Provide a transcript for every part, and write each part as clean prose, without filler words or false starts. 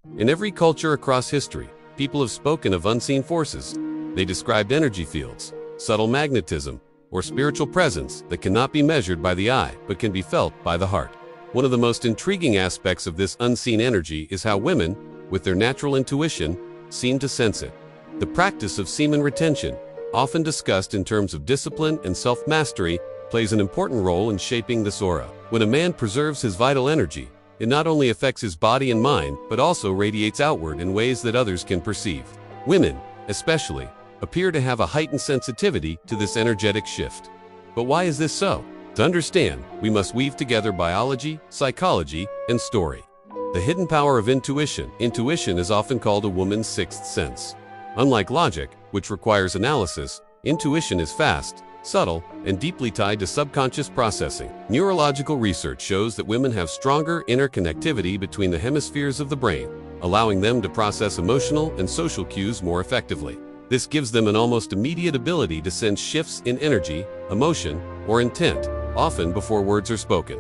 In every culture across history, people have spoken of unseen forces. They described energy fields, subtle magnetism, or spiritual presence that cannot be measured by the eye but can be felt by the heart. One of the most intriguing aspects of this unseen energy is how women, with their natural intuition, seem to sense it. The practice of semen retention, often discussed in terms of discipline and self-mastery, plays an important role in shaping this aura. When a man preserves his vital energy, it not only affects his body and mind, but also radiates outward in ways that others can perceive. Women, especially, appear to have a heightened sensitivity to this energetic shift. But why is this so? To understand, we must weave together biology, psychology, and story. The hidden power of intuition. Intuition is often called a woman's sixth sense. Unlike logic, which requires analysis, intuition is fast, subtle, and deeply tied to subconscious processing. Neurological research shows that women have stronger interconnectivity between the hemispheres of the brain, allowing them to process emotional and social cues more effectively. This gives them an almost immediate ability to sense shifts in energy, emotion, or intent, often before words are spoken.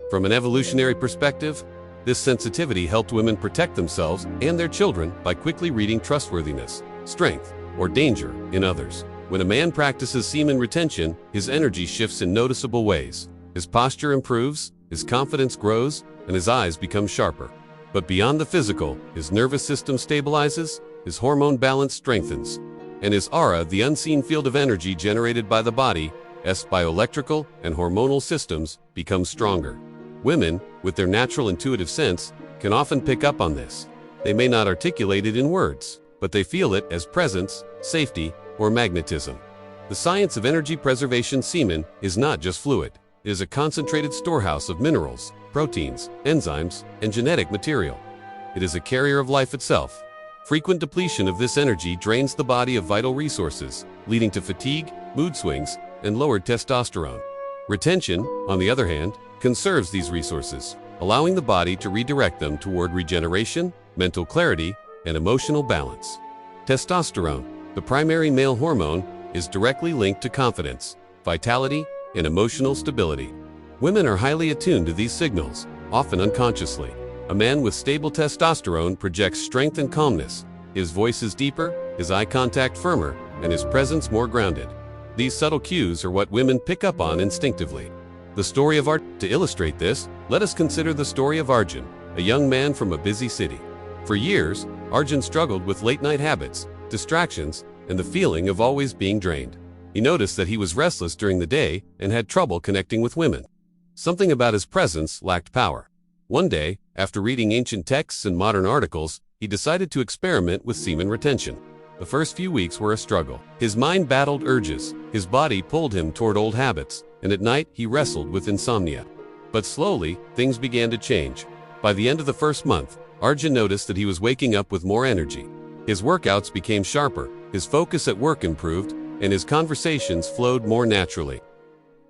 From an evolutionary perspective, this sensitivity helped women protect themselves and their children by quickly reading trustworthiness, strength, or danger in others. When a man practices semen retention, his energy shifts in noticeable ways. His posture improves, his confidence grows, and his eyes become sharper. But beyond the physical, his nervous system stabilizes, his hormone balance strengthens, and his aura, the unseen field of energy generated by the body's bioelectrical and hormonal systems, becomes stronger. Women, with their natural intuitive sense, can often pick up on this. They may not articulate it in words, but they feel it as presence, safety, or magnetism. The science of energy preservation. Semen is not just fluid. It is a concentrated storehouse of minerals, proteins, enzymes, and genetic material. It is a carrier of life itself. Frequent depletion of this energy drains the body of vital resources, leading to fatigue, mood swings, and lowered testosterone. Retention, on the other hand, conserves these resources, allowing the body to redirect them toward regeneration, mental clarity, and emotional balance. Testosterone, the primary male hormone, is directly linked to confidence, vitality, and emotional stability. Women are highly attuned to these signals, often unconsciously. A man with stable testosterone projects strength and calmness. His voice is deeper, his eye contact firmer, and his presence more grounded. These subtle cues are what women pick up on instinctively. The story of Arjun. To illustrate this, let us consider the story of Arjun, a young man from a busy city. For years, Arjun struggled with late-night habits, distractions, and the feeling of always being drained. He noticed that he was restless during the day and had trouble connecting with women. Something about his presence lacked power. One day, after reading ancient texts and modern articles, he decided to experiment with semen retention. The first few weeks were a struggle. His mind battled urges, his body pulled him toward old habits, and at night he wrestled with insomnia. But slowly, things began to change. By the end of the first month, Arjun noticed that he was waking up with more energy. His workouts became sharper, his focus at work improved, and his conversations flowed more naturally.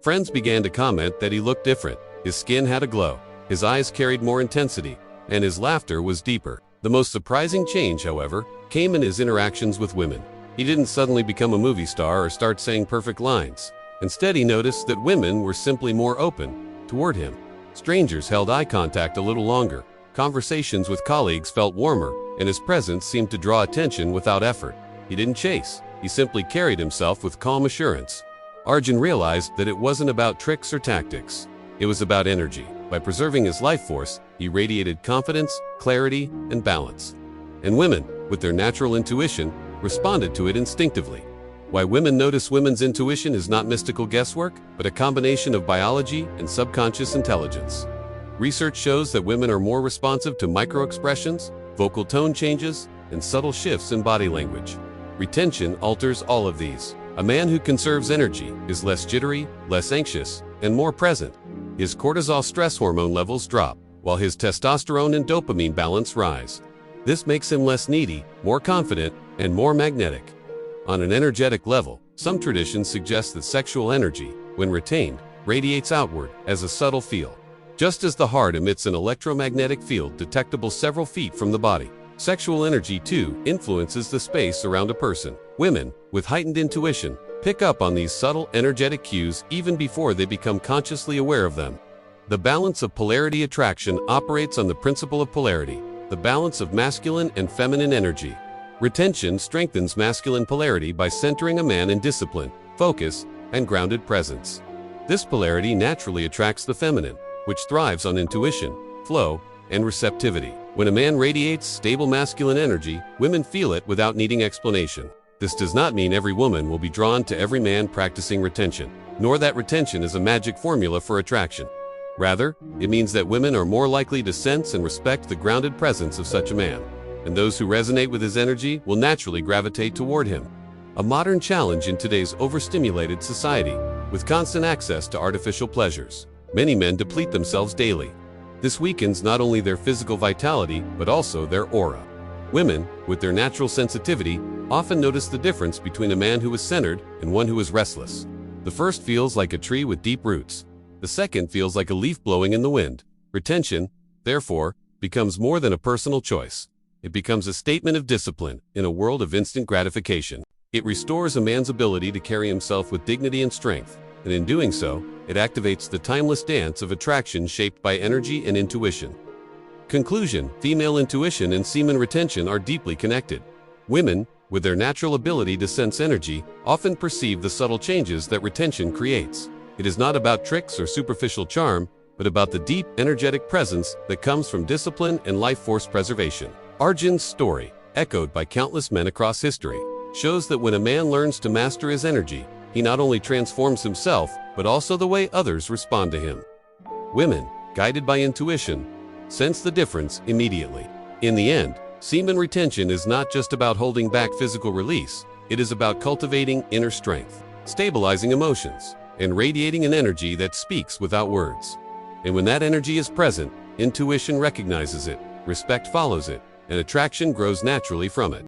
Friends began to comment that he looked different. His skin had a glow, his eyes carried more intensity, and his laughter was deeper. The most surprising change, however, came in his interactions with women. He didn't suddenly become a movie star or start saying perfect lines. Instead, he noticed that women were simply more open toward him. Strangers held eye contact a little longer. Conversations with colleagues felt warmer, and his presence seemed to draw attention without effort. He didn't chase. He simply carried himself with calm assurance. Arjun realized that it wasn't about tricks or tactics. It was about energy. By preserving his life force, he radiated confidence, clarity, and balance. And women, with their natural intuition, responded to it instinctively. Why women notice. Women's intuition is not mystical guesswork, but a combination of biology and subconscious intelligence. Research shows that women are more responsive to microexpressions, vocal tone changes, and subtle shifts in body language. Retention alters all of these. A man who conserves energy is less jittery, less anxious, and more present. His cortisol stress hormone levels drop, while his testosterone and dopamine balance rise. This makes him less needy, more confident, and more magnetic. On an energetic level, some traditions suggest that sexual energy, when retained, radiates outward as a subtle field. Just as the heart emits an electromagnetic field detectable several feet from the body, sexual energy too influences the space around a person. Women, with heightened intuition, pick up on these subtle energetic cues even before they become consciously aware of them. The balance of polarity. Attraction operates on the principle of polarity. the balance of masculine and feminine energy. Retention strengthens masculine polarity by centering a man in discipline, focus, and grounded presence. This polarity naturally attracts the feminine, which thrives on intuition, flow, and receptivity. When a man radiates stable masculine energy, women feel it without needing explanation. This does not mean every woman will be drawn to every man practicing retention, nor that retention is a magic formula for attraction. Rather, it means that women are more likely to sense and respect the grounded presence of such a man, and those who resonate with his energy will naturally gravitate toward him. A modern challenge in today's overstimulated society, with constant access to artificial pleasures. Many men deplete themselves daily. This weakens not only their physical vitality, but also their aura. Women, with their natural sensitivity, often notice the difference between a man who is centered and one who is restless. The first feels like a tree with deep roots. The second feels like a leaf blowing in the wind. Retention, therefore, becomes more than a personal choice. It becomes a statement of discipline in a world of instant gratification. It restores a man's ability to carry himself with dignity and strength, and in doing so, it activates the timeless dance of attraction shaped by energy and intuition. Conclusion: female intuition and semen retention are deeply connected. Women, with their natural ability to sense energy, often perceive the subtle changes that retention creates. It is not about tricks or superficial charm, but about the deep, energetic presence that comes from discipline and life force preservation. Arjun's story, echoed by countless men across history, shows that when a man learns to master his energy, he not only transforms himself, but also the way others respond to him. Women, guided by intuition, sense the difference immediately. In the end, semen retention is not just about holding back physical release, it is about cultivating inner strength, stabilizing emotions, and radiating an energy that speaks without words. And when that energy is present, intuition recognizes it, respect follows it, and attraction grows naturally from it.